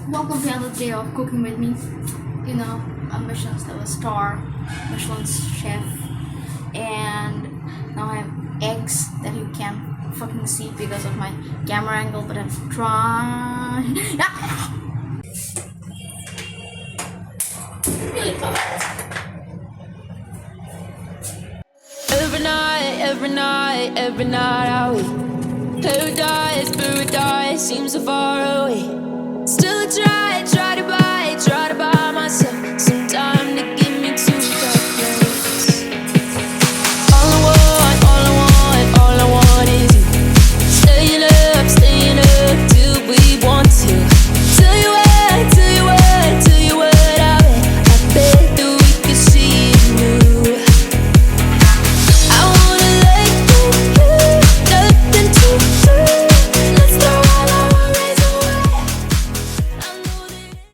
Welcome to another day of cooking with me. You know, I'm Michelin's star, Michelin's chef, and now I have eggs that you can't fucking see because of my camera angle, but I'm trying. Every night I wait. Paradise seems so far away.